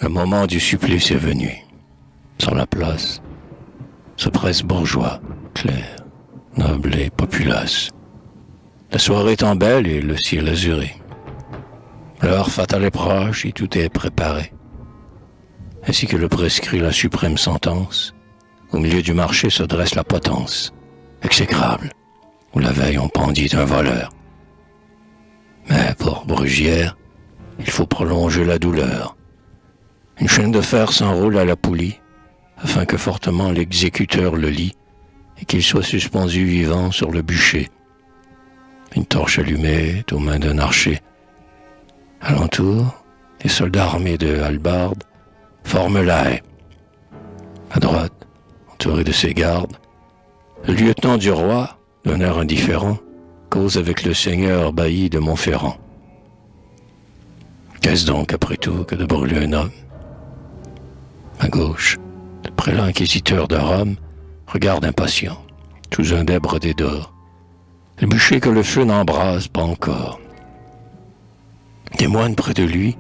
Le moment du supplice est venu. Sur la place, se presse bourgeois, clair, noble et populace. La soirée étant belle et le ciel azuré. L'heure fatale est proche et tout est préparé. Ainsi que le prescrit la suprême sentence, au milieu du marché se dresse la potence, exécrable, où la veille on pendit un voleur. Mais pour Brugière, il faut prolonger la douleur. Une chaîne de fer s'enroule à la poulie, afin que fortement l'exécuteur le lie, et qu'il soit suspendu vivant sur le bûcher. Une torche allumée est aux mains d'un archer. Alentour, les soldats armés de hallebardes forment la haie. À droite, entouré de ses gardes, le lieutenant du roi, d'un air indifférent, cause avec le seigneur bailli de Montferrand. Qu'est-ce donc, après tout, que de brûler un homme? À gauche, le prélat inquisiteur de Rome regarde impatient, sous un dais brodé d'or, le bûcher que le feu n'embrase pas encore. Des moines près de lui,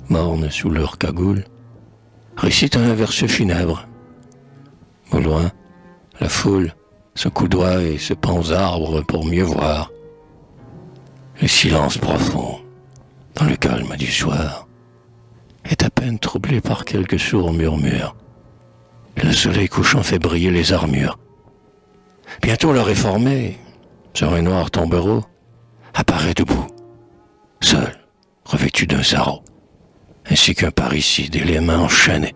mornes sous leur cagoule, récitent un verset funèbre. Au loin, la foule se coudoie et se pend aux arbres pour mieux voir. Le silence profond, dans le calme du soir, est à peine troublé par quelques sourds murmures. Et le soleil couchant fait briller les armures. Bientôt le réformé, sur un noir tombereau, apparaît debout, seul, revêtu d'un sarrau, ainsi qu'un parricide et les mains enchaînées.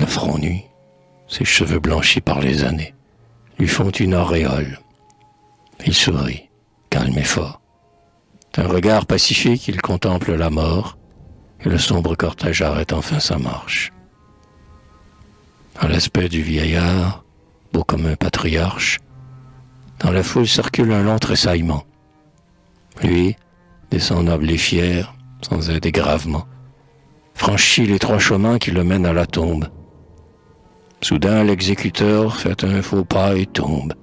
Le front nu, ses cheveux blanchis par les années, lui font une auréole. Il sourit, calme et fort. D'un regard pacifique, il contemple la mort, et le sombre cortège arrête enfin sa marche. À l'aspect du vieillard, beau comme un patriarche, dans la foule circule un long tressaillement. Lui, descend noble et fier, sans un dégravement, franchit les 3 chemins qui le mènent à la tombe. Soudain, l'exécuteur fait un faux pas et tombe.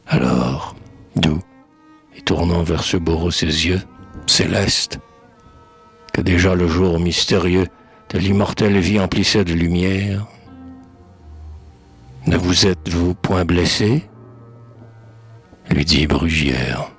Alors, doux, et tournant vers ce bourreau ses yeux, célestes, que déjà le jour mystérieux de l'immortelle vie emplissait de lumière, « Ne vous êtes-vous point blessé ?» lui dit Brugière.